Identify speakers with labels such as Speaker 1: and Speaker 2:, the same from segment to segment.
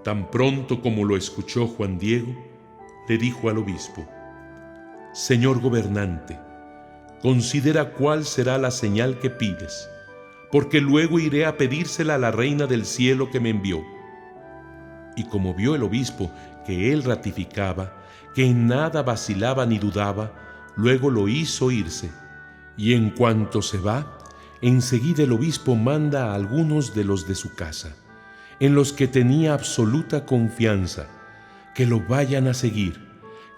Speaker 1: Tan pronto como lo escuchó Juan Diego, le dijo al obispo: «Señor gobernante, considera cuál será la señal que pides, porque luego iré a pedírsela a la Reina del Cielo que me envió». Y como vio el obispo que él ratificaba, que en nada vacilaba ni dudaba, luego lo hizo irse. Y en cuanto se va, enseguida el obispo manda a algunos de los de su casa, en los que tenía absoluta confianza, que lo vayan a seguir,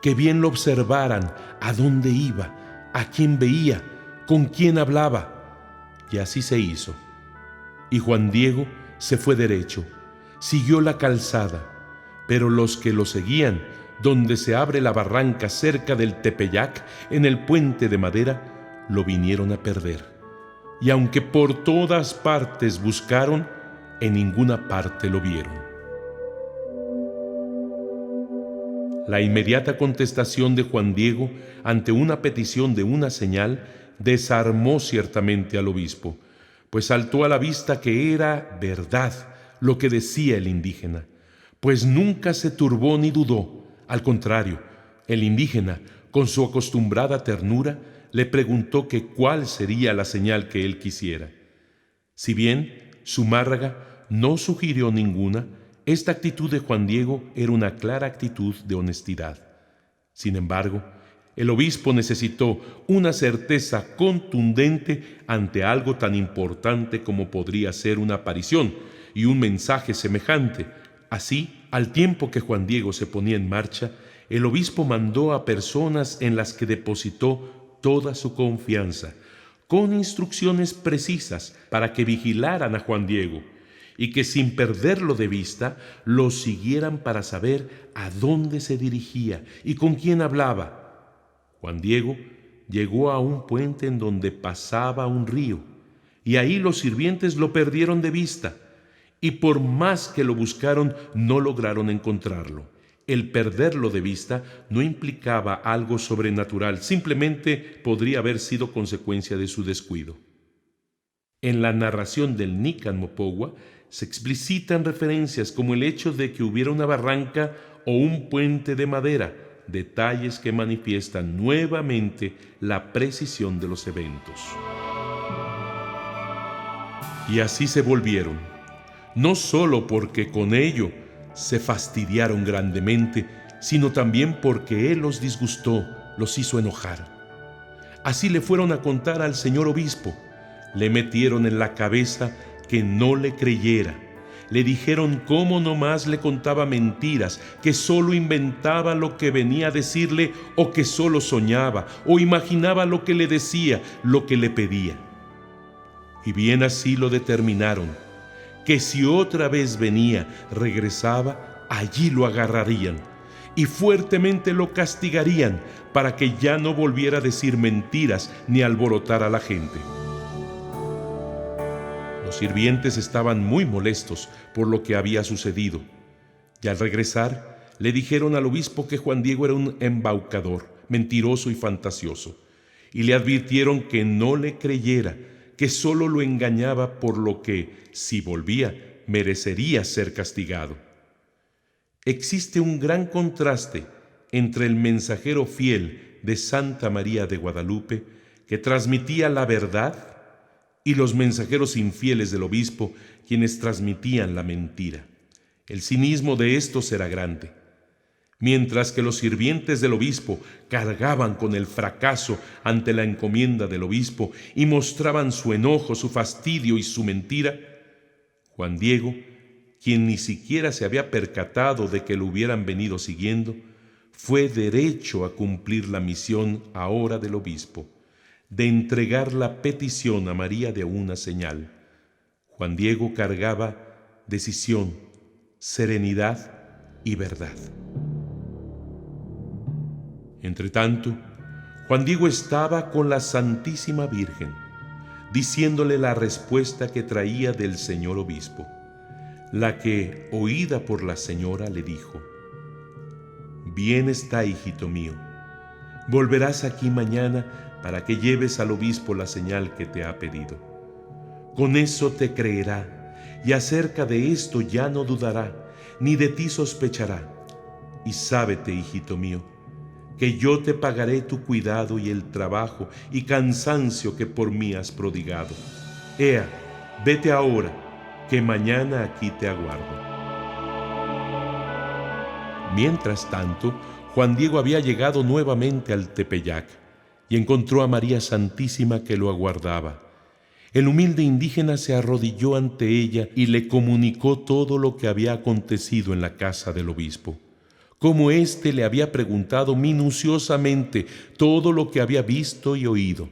Speaker 1: que bien lo observaran a dónde iba, a quién veía, con quién hablaba. Y así se hizo. Y Juan Diego se fue derecho, siguió la calzada, pero los que lo seguían, donde se abre la barranca cerca del Tepeyac, en el puente de madera, lo vinieron a perder. Y aunque por todas partes buscaron, en ninguna parte lo vieron. La inmediata contestación de Juan Diego ante una petición de una señal desarmó ciertamente al obispo, pues saltó a la vista que era verdad lo que decía el indígena, pues nunca se turbó ni dudó. Al contrario, el indígena, con su acostumbrada ternura, le preguntó que cuál sería la señal que él quisiera. Si bien Zumárraga no sugirió ninguna, esta actitud de Juan Diego era una clara actitud de honestidad. Sin embargo, el obispo necesitó una certeza contundente ante algo tan importante como podría ser una aparición y un mensaje semejante. Así, al tiempo que Juan Diego se ponía en marcha, el obispo mandó a personas en las que depositó toda su confianza, con instrucciones precisas para que vigilaran a Juan Diego y que sin perderlo de vista lo siguieran para saber a dónde se dirigía y con quién hablaba. Juan Diego llegó a un puente en donde pasaba un río, y ahí los sirvientes lo perdieron de vista, y por más que lo buscaron no lograron encontrarlo. El perderlo de vista no implicaba algo sobrenatural, simplemente podría haber sido consecuencia de su descuido. En la narración del Nican Mopogua se explicitan referencias como el hecho de que hubiera una barranca o un puente de madera, detalles que manifiestan nuevamente la precisión de los eventos. Y así se volvieron, no solo porque con ello se fastidiaron grandemente, sino también porque él los disgustó, los hizo enojar. Así le fueron a contar al señor obispo, le metieron en la cabeza que no le creyera, le dijeron cómo nomás le contaba mentiras, que solo inventaba lo que venía a decirle, o que solo soñaba o imaginaba lo que le decía, lo que le pedía. Y bien así lo determinaron, que si otra vez venía, regresaba, allí lo agarrarían y fuertemente lo castigarían para que ya no volviera a decir mentiras ni alborotar a la gente. Los sirvientes estaban muy molestos por lo que había sucedido, y al regresar le dijeron al obispo que Juan Diego era un embaucador, mentiroso y fantasioso, y le advirtieron que no le creyera, que solo lo engañaba, por lo que, si volvía, merecería ser castigado. Existe un gran contraste entre el mensajero fiel de Santa María de Guadalupe, que transmitía la verdad, y los mensajeros infieles del obispo, quienes transmitían la mentira. El cinismo de estos era grande. Mientras que los sirvientes del obispo cargaban con el fracaso ante la encomienda del obispo y mostraban su enojo, su fastidio y su mentira, Juan Diego, quien ni siquiera se había percatado de que lo hubieran venido siguiendo, fue derecho a cumplir la misión ahora del obispo, de entregar la petición a María de una señal. Juan Diego cargaba decisión, serenidad y verdad. Entretanto, Juan Diego estaba con la Santísima Virgen, diciéndole la respuesta que traía del señor obispo, la que, oída por la señora, le dijo: «Bien está, hijito mío, volverás aquí mañana para que lleves al obispo la señal que te ha pedido. Con eso te creerá, y acerca de esto ya no dudará, ni de ti sospechará. Y sábete, hijito mío, que yo te pagaré tu cuidado y el trabajo y cansancio que por mí has prodigado. Ea, vete ahora, que mañana aquí te aguardo. Mientras tanto, Juan Diego había llegado nuevamente al Tepeyac y encontró a María Santísima que lo aguardaba. El humilde indígena se arrodilló ante ella y le comunicó todo lo que había acontecido en la casa del obispo, como éste le había preguntado minuciosamente todo lo que había visto y oído,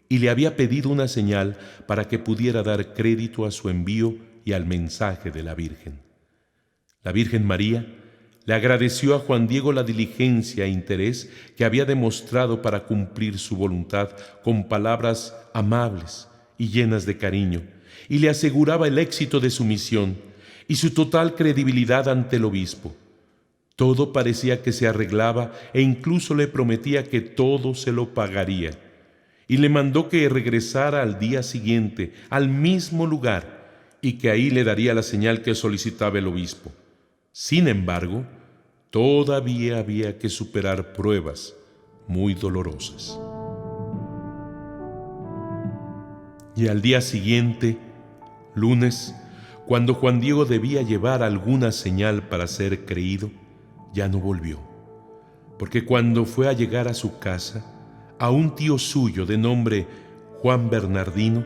Speaker 1: y le había pedido una señal para que pudiera dar crédito a su envío y al mensaje de la Virgen. La Virgen María le agradeció a Juan Diego la diligencia e interés que había demostrado para cumplir su voluntad con palabras amables y llenas de cariño, y le aseguraba el éxito de su misión y su total credibilidad ante el obispo. Todo parecía que se arreglaba e incluso le prometía que todo se lo pagaría, y le mandó que regresara al día siguiente al mismo lugar y que ahí le daría la señal que solicitaba el obispo. Sin embargo, todavía había que superar pruebas muy dolorosas. Y al día siguiente, lunes, cuando Juan Diego debía llevar alguna señal para ser creído, ya no volvió, porque cuando fue a llegar a su casa, a un tío suyo de nombre Juan Bernardino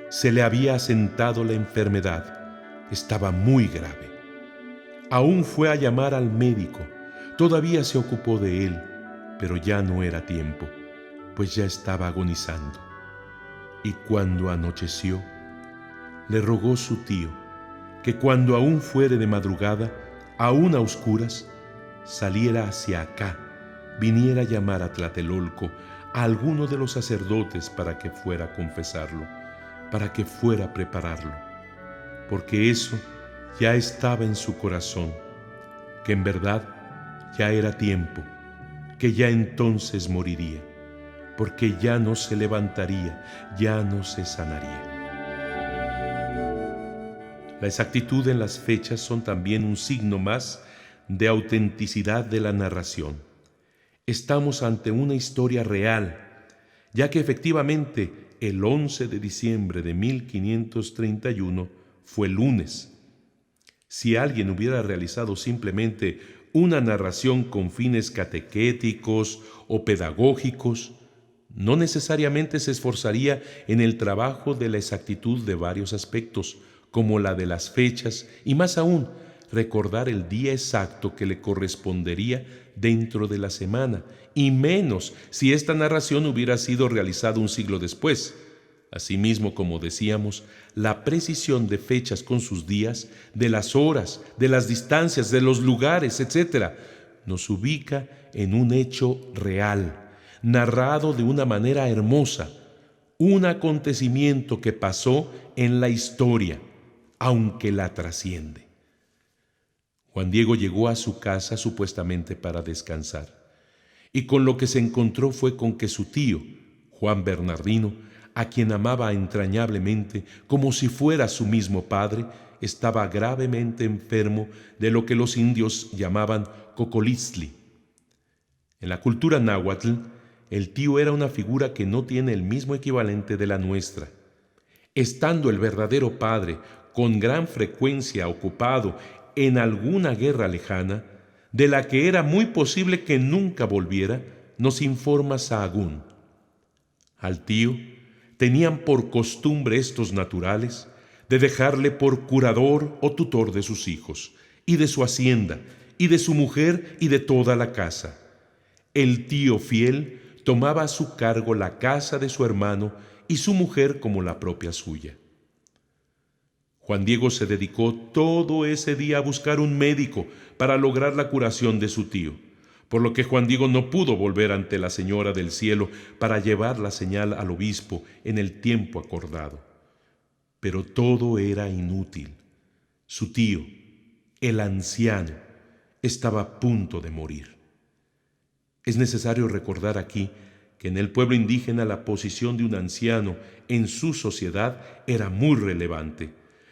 Speaker 1: se le había asentado la enfermedad. Estaba muy grave. Aún fue a llamar al médico, todavía se ocupó de él, pero ya no era tiempo, pues ya estaba agonizando. Y cuando anocheció, le rogó su tío que cuando aún fuere de madrugada, aún a oscuras, saliera hacia acá, viniera a llamar a Tlatelolco a alguno de los sacerdotes para que fuera a confesarlo, para que fuera a prepararlo, porque eso ya estaba en su corazón, que en verdad ya era tiempo, que ya entonces moriría, porque ya no se levantaría, ya no se sanaría. La exactitud en las fechas son también un signo más de autenticidad de la narración. Estamos ante una historia real, ya que efectivamente el 11 de diciembre de 1531 fue lunes. Si alguien hubiera realizado simplemente una narración con fines catequéticos o pedagógicos, no necesariamente se esforzaría en el trabajo de la exactitud de varios aspectos, como la de las fechas y más aún, recordar el día exacto que le correspondería dentro de la semana, y menos si esta narración hubiera sido realizada un siglo después. Asimismo, como decíamos, la precisión de fechas con sus días, de las horas, de las distancias, de los lugares, etc., nos ubica en un hecho real, narrado de una manera hermosa, un acontecimiento que pasó en la historia, aunque la trasciende. Juan Diego llegó a su casa supuestamente para descansar, y con lo que se encontró fue con que su tío, Juan Bernardino, a quien amaba entrañablemente como si fuera su mismo padre, estaba gravemente enfermo de lo que los indios llamaban cocoliztli. En la cultura náhuatl, el tío era una figura que no tiene el mismo equivalente de la nuestra. Estando el verdadero padre con gran frecuencia ocupado en alguna guerra lejana, de la que era muy posible que nunca volviera, nos informa Sahagún. Al tío tenían por costumbre estos naturales de dejarle por curador o tutor de sus hijos, y de su hacienda, y de su mujer, y de toda la casa. El tío fiel tomaba a su cargo la casa de su hermano y su mujer como la propia suya. Juan Diego se dedicó todo ese día a buscar un médico para lograr la curación de su tío, por lo que Juan Diego no pudo volver ante la Señora del Cielo para llevar la señal al obispo en el tiempo acordado. Pero todo era inútil. Su tío, el anciano, estaba a punto de morir. Es necesario recordar aquí que en el pueblo indígena la posición de un anciano en su sociedad era muy relevante,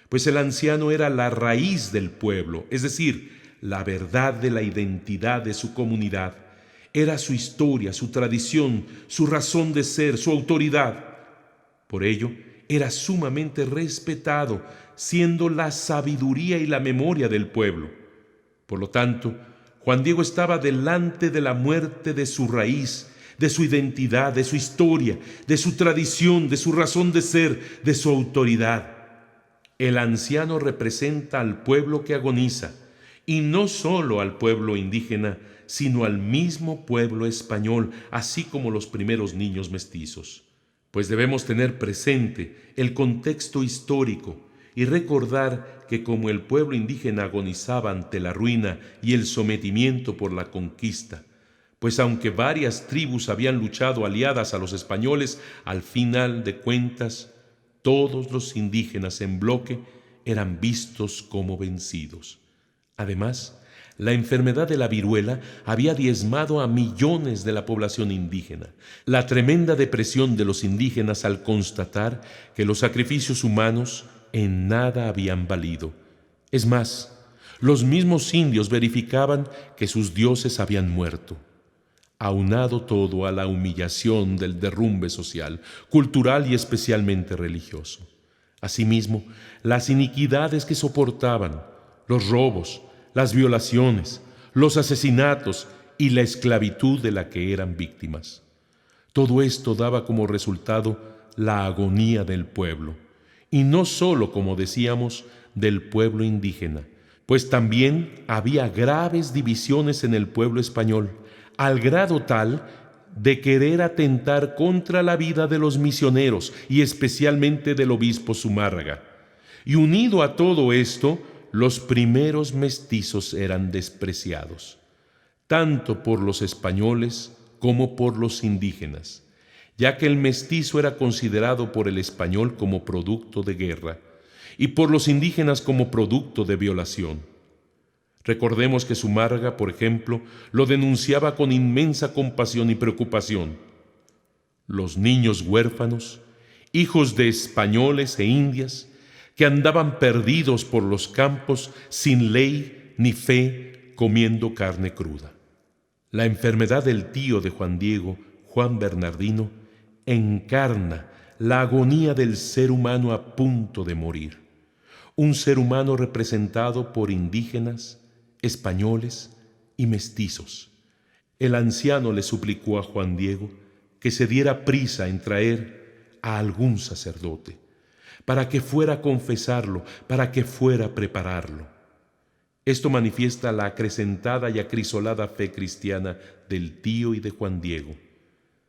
Speaker 1: pues el anciano era la raíz del pueblo, es decir, la verdad de la identidad de su comunidad. Era su historia, su tradición, su razón de ser, su autoridad. Por ello, era sumamente respetado, siendo la sabiduría y la memoria del pueblo. Por lo tanto, Juan Diego estaba delante de la muerte de su raíz, de su identidad, de su historia, de su tradición, de su razón de ser, de su autoridad. El anciano representa al pueblo que agoniza, y no solo al pueblo indígena, sino al mismo pueblo español, así como los primeros niños mestizos. Pues debemos tener presente el contexto histórico y recordar que como el pueblo indígena agonizaba ante la ruina y el sometimiento por la conquista, pues aunque varias tribus habían luchado aliadas a los españoles, al final de cuentas, todos los indígenas en bloque eran vistos como vencidos. Además, la enfermedad de la viruela había diezmado a millones de la población indígena. La tremenda depresión de los indígenas al constatar que los sacrificios humanos en nada habían valido. Es más, los mismos indios verificaban que sus dioses habían muerto. Aunado todo a la humillación del derrumbe social, cultural y especialmente religioso. Asimismo, las iniquidades que soportaban, los robos, las violaciones, los asesinatos y la esclavitud de la que eran víctimas. Todo esto daba como resultado la agonía del pueblo, y no solo, como decíamos, del pueblo indígena, pues también había graves divisiones en el pueblo español, al grado tal de querer atentar contra la vida de los misioneros y especialmente del obispo Zumárraga. Y unido a todo esto, los primeros mestizos eran despreciados, tanto por los españoles como por los indígenas, ya que el mestizo era considerado por el español como producto de guerra y por los indígenas como producto de violación. Recordemos que Zumárraga, por ejemplo, lo denunciaba con inmensa compasión y preocupación. Los niños huérfanos, hijos de españoles e indias, que andaban perdidos por los campos sin ley ni fe, comiendo carne cruda. La enfermedad del tío de Juan Diego, Juan Bernardino, encarna la agonía del ser humano a punto de morir. Un ser humano representado por indígenas, españoles y mestizos. El anciano le suplicó a Juan Diego que se diera prisa en traer a algún sacerdote, para que fuera a confesarlo, para que fuera a prepararlo. Esto manifiesta la acrecentada y acrisolada fe cristiana del tío y de Juan Diego.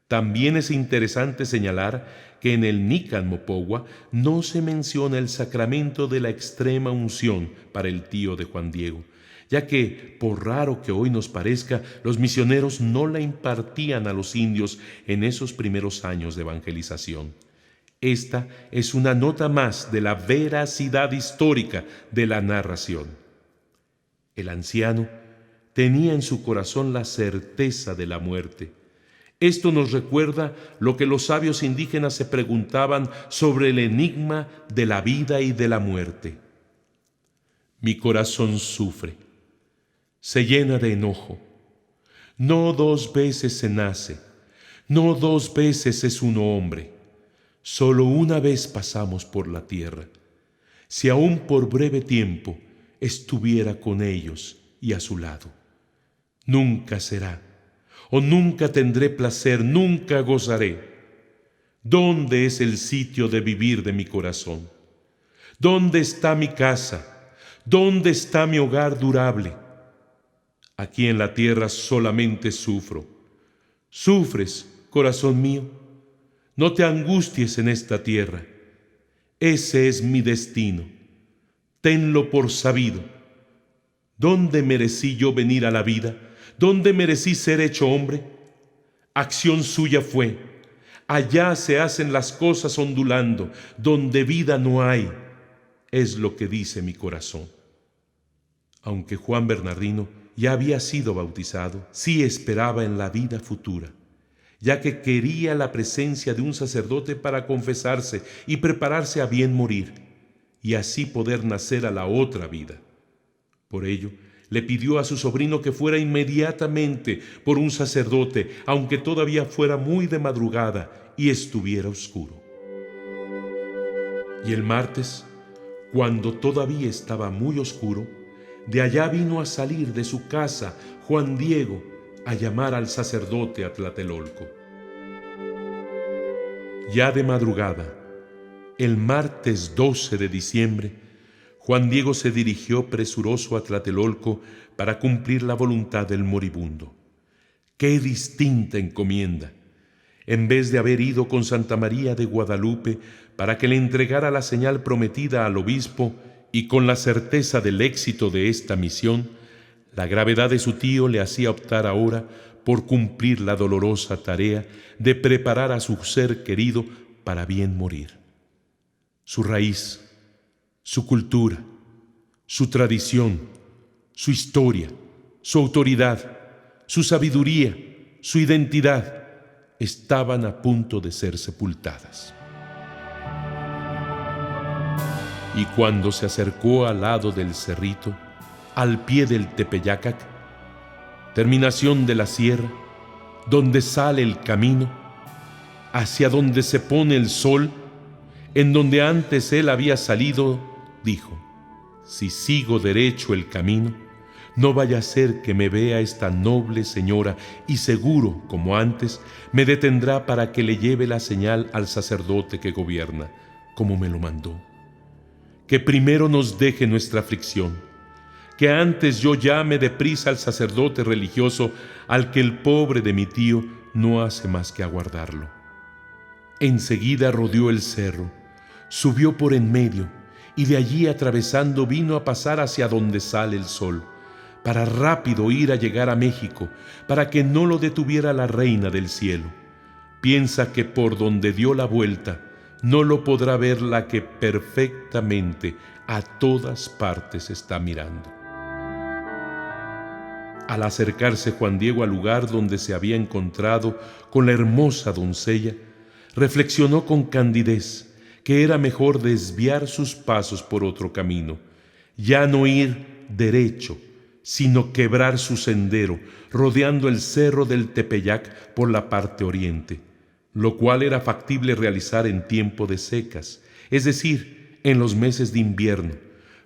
Speaker 1: También es interesante señalar que en el Nican Mopogua no se menciona el sacramento de la extrema unción para el tío de Juan Diego, ya que, por raro que hoy nos parezca, los misioneros no la impartían a los indios en esos primeros años de evangelización. Esta es una nota más de la veracidad histórica de la narración. El anciano tenía en su corazón la certeza de la muerte. Esto nos recuerda lo que los sabios indígenas se preguntaban sobre el enigma de la vida y de la muerte. Mi corazón sufre, se llena de enojo. No 2 veces se nace, no 2 veces es uno hombre. Solo una vez pasamos por la tierra. Si aún por breve tiempo estuviera con ellos y a su lado. Nunca será, o nunca tendré placer, nunca gozaré. ¿Dónde es el sitio de vivir de mi corazón? ¿Dónde está mi casa? ¿Dónde está mi hogar durable? Aquí en la tierra solamente sufro. ¿Sufres, corazón mío? No te angusties en esta tierra. Ese es mi destino. Tenlo por sabido. ¿Dónde merecí yo venir a la vida? ¿Dónde merecí ser hecho hombre? Acción suya fue. Allá se hacen las cosas ondulando, donde vida no hay, es lo que dice mi corazón. Aunque Juan Bernardino ya había sido bautizado, sí esperaba en la vida futura, ya que quería la presencia de un sacerdote para confesarse y prepararse a bien morir, y así poder nacer a la otra vida. Por ello, le pidió a su sobrino que fuera inmediatamente por un sacerdote, aunque todavía fuera muy de madrugada y estuviera oscuro. Y el martes, cuando todavía estaba muy oscuro, de allá vino a salir de su casa Juan Diego a llamar al sacerdote a Tlatelolco. Ya de madrugada, el martes 12 de diciembre, Juan Diego se dirigió presuroso a Tlatelolco para cumplir la voluntad del moribundo. ¡Qué distinta encomienda! En vez de haber ido con Santa María de Guadalupe para que le entregara la señal prometida al obispo y con la certeza del éxito de esta misión, la gravedad de su tío le hacía optar ahora por cumplir la dolorosa tarea de preparar a su ser querido para bien morir. Su raíz, su cultura, su tradición, su historia, su autoridad, su sabiduría, su identidad, estaban a punto de ser sepultadas. Y cuando se acercó al lado del cerrito, al pie del Tepeyacac, terminación de la sierra, donde sale el camino, hacia donde se pone el sol, en donde antes él había salido, dijo: si sigo derecho el camino, no vaya a ser que me vea esta noble señora y seguro, como antes, me detendrá para que le lleve la señal al sacerdote que gobierna, como me lo mandó. Que primero nos deje nuestra aflicción, que antes yo llame deprisa al sacerdote religioso al que el pobre de mi tío no hace más que aguardarlo. Enseguida rodeó el cerro, subió por en medio y de allí atravesando vino a pasar hacia donde sale el sol, para rápido ir a llegar a México, para que no lo detuviera la reina del cielo. Piensa que por donde dio la vuelta no lo podrá ver la que perfectamente a todas partes está mirando. Al acercarse Juan Diego al lugar donde se había encontrado con la hermosa doncella, reflexionó con candidez que era mejor desviar sus pasos por otro camino, ya no ir derecho, sino quebrar su sendero, rodeando el cerro del Tepeyac por la parte oriente, lo cual era factible realizar en tiempo de secas, es decir, en los meses de invierno,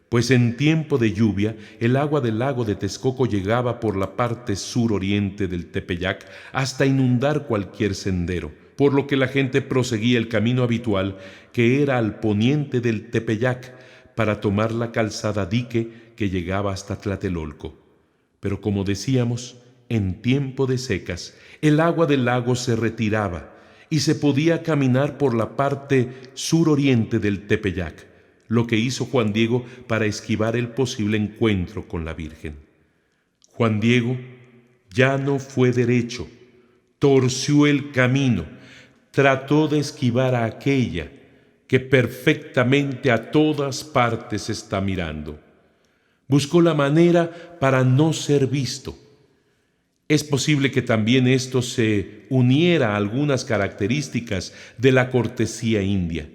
Speaker 1: pues en tiempo de lluvia el agua del lago de Texcoco llegaba por la parte suroriente del Tepeyac hasta inundar cualquier sendero, por lo que la gente proseguía el camino habitual que era al poniente del Tepeyac para tomar la calzada dique que llegaba hasta Tlatelolco. Pero como decíamos, en tiempo de secas el agua del lago se retiraba y se podía caminar por la parte suroriente del Tepeyac, lo que hizo Juan Diego para esquivar el posible encuentro con la Virgen. Juan Diego ya no fue derecho, torció el camino, trató de esquivar a aquella que perfectamente a todas partes está mirando. Buscó la manera para no ser visto. Es posible que también esto se uniera a algunas características de la cortesía india,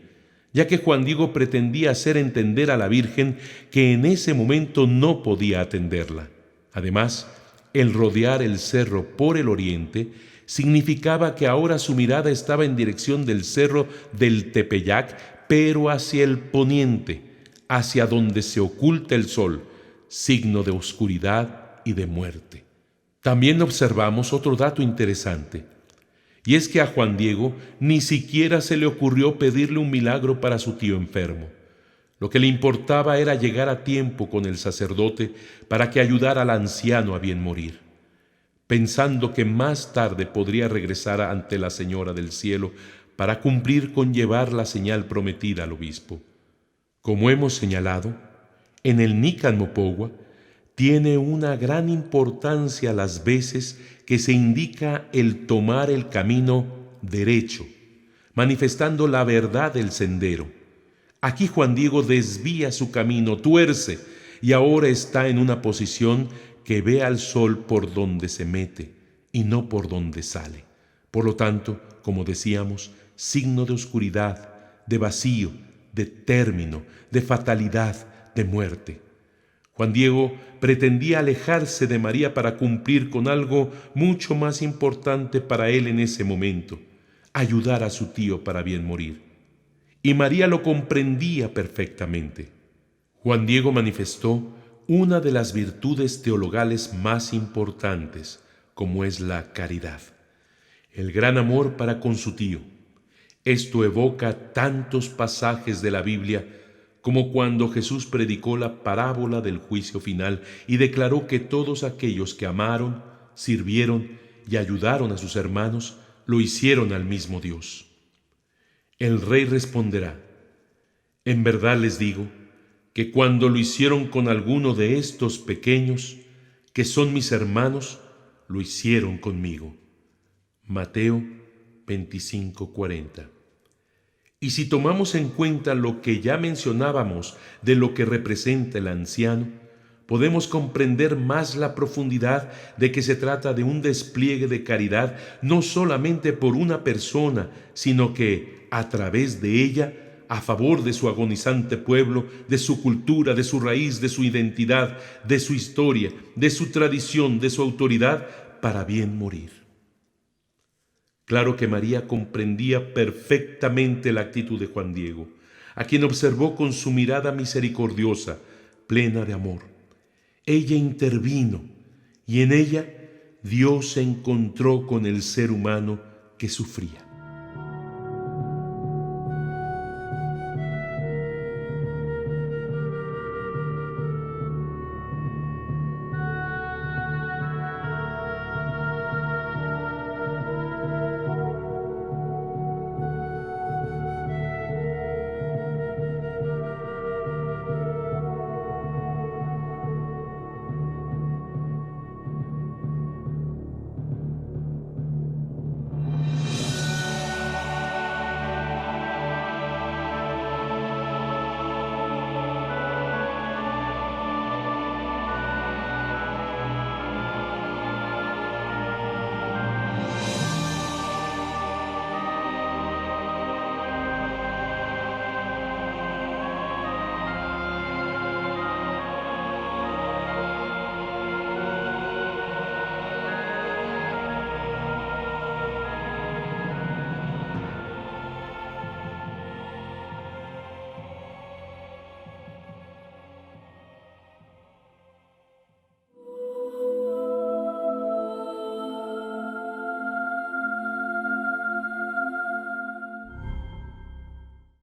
Speaker 1: ya que Juan Diego pretendía hacer entender a la Virgen que en ese momento no podía atenderla. Además, el rodear el cerro por el oriente significaba que ahora su mirada estaba en dirección del cerro del Tepeyac, pero hacia el poniente, hacia donde se oculta el sol, signo de oscuridad y de muerte. También observamos otro dato interesante, y es que a Juan Diego ni siquiera se le ocurrió pedirle un milagro para su tío enfermo. Lo que le importaba era llegar a tiempo con el sacerdote para que ayudara al anciano a bien morir, pensando que más tarde podría regresar ante la Señora del Cielo para cumplir con llevar la señal prometida al obispo. Como hemos señalado, en el Nican Mopogua tiene una gran importancia las veces que se indica el tomar el camino derecho, manifestando la verdad del sendero. Aquí Juan Diego desvía su camino, tuerce, y ahora está en una posición que ve al sol por donde se mete y no por donde sale. Por lo tanto, como decíamos, signo de oscuridad, de vacío, de término, de fatalidad, de muerte. Juan Diego pretendía alejarse de María para cumplir con algo mucho más importante para él en ese momento: ayudar a su tío para bien morir. Y María lo comprendía perfectamente. Juan Diego manifestó una de las virtudes teologales más importantes, como es la caridad, el gran amor para con su tío. Esto evoca tantos pasajes de la Biblia, como cuando Jesús predicó la parábola del juicio final y declaró que todos aquellos que amaron, sirvieron y ayudaron a sus hermanos, lo hicieron al mismo Dios. El rey responderá: en verdad les digo que cuando lo hicieron con alguno de estos pequeños, que son mis hermanos, lo hicieron conmigo. Mateo 25:40. Y si tomamos en cuenta lo que ya mencionábamos de lo que representa el anciano, podemos comprender más la profundidad de que se trata de un despliegue de caridad no solamente por una persona, sino que, a través de ella, a favor de su agonizante pueblo, de su cultura, de su raíz, de su identidad, de su historia, de su tradición, de su autoridad, para bien morir. Claro que María comprendía perfectamente la actitud de Juan Diego, a quien observó con su mirada misericordiosa, plena de amor. Ella intervino, y en ella Dios se encontró con el ser humano que sufría.